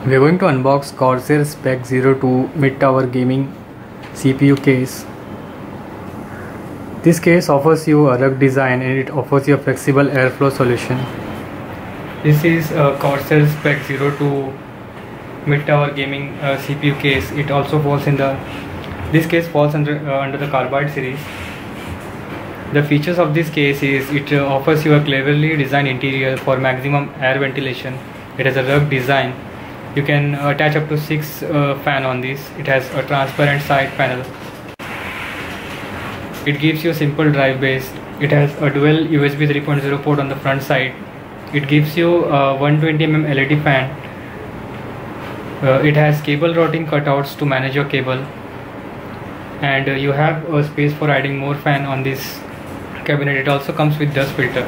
We are going to unbox Corsair Spec 02 mid-tower gaming CPU case. This case offers you a rugged design and it offers you a flexible airflow solution. This is a Corsair Spec 02 mid-tower gaming CPU case. It also falls in this case falls under the Carbide series. The features of this case is it offers you a cleverly designed interior for maximum air ventilation. It has a rugged design. You can attach up to 6 fan on this. It has a transparent side panel. It gives you a simple drive base. It has a dual USB 3.0 port on the front side. It gives you a 120mm LED fan. It has cable routing cutouts to manage your cable, and you have a space for adding more fan on this cabinet. It also comes with dust filter.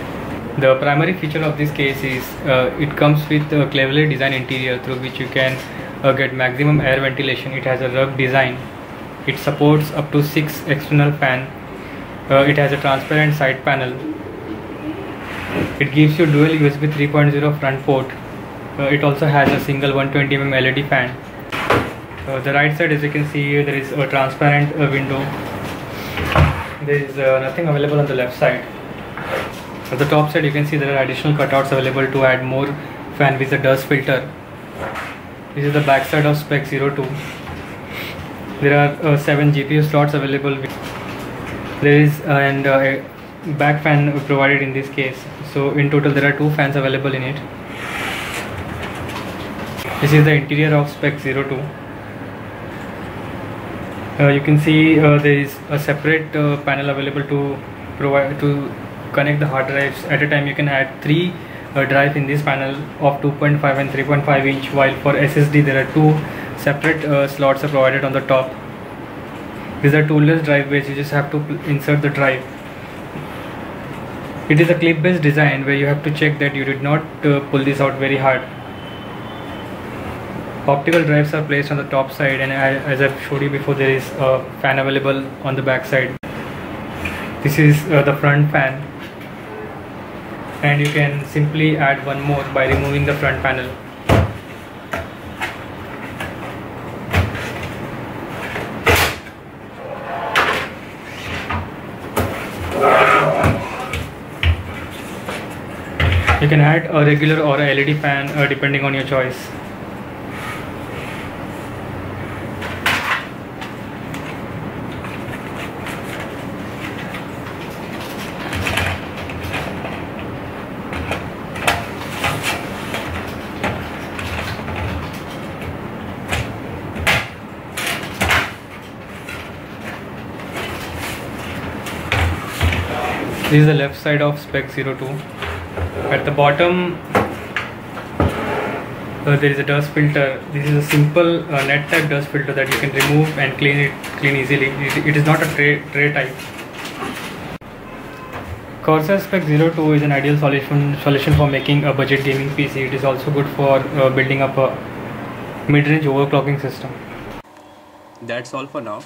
The primary feature of this case is it comes with a cleverly designed interior through which you can get maximum air ventilation. It has a rugged design. It supports up to 6 external fan. It has a transparent side panel. It gives you dual USB 3.0 front port. It also has a single 120mm LED fan. The right side, as you can see, there is a transparent window. There is nothing available on the left side. On the top side, you can see there are additional cutouts available to add more fan with the dust filter. This is the back side of Spec 02. There are 7 GPU slots available. There is a back fan provided in this case. So in total there are 2 fans available in it. This is the interior of Spec 02. You can see there is a separate panel available to connect the hard drives. At a time you can add 3 drives in this panel of 2.5 and 3.5 inch, while for SSD there are 2 separate slots are provided on the top. These are toolless drive bays. You just have to insert the drive. It is a clip based design where you have to check that you did not pull this out very hard. Optical drives are placed on the top side, and as I've showed you before, there is a fan available on the back side. This is the front fan, and you can simply add one more by removing the front panel. You can add a regular or a LED fan depending on your choice. This is the left side of Spec 02. At the bottom there is a dust filter. This is a simple net type dust filter that you can remove and clean easily. It is not a tray type. Corsair Spec 02 is an ideal solution for making a budget gaming PC. It is also good for building up a mid-range overclocking system. That's all for now.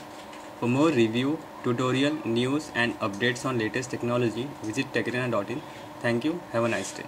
For more review, tutorial, news and updates on latest technology, visit techarena.in. Thank you. Have a nice day.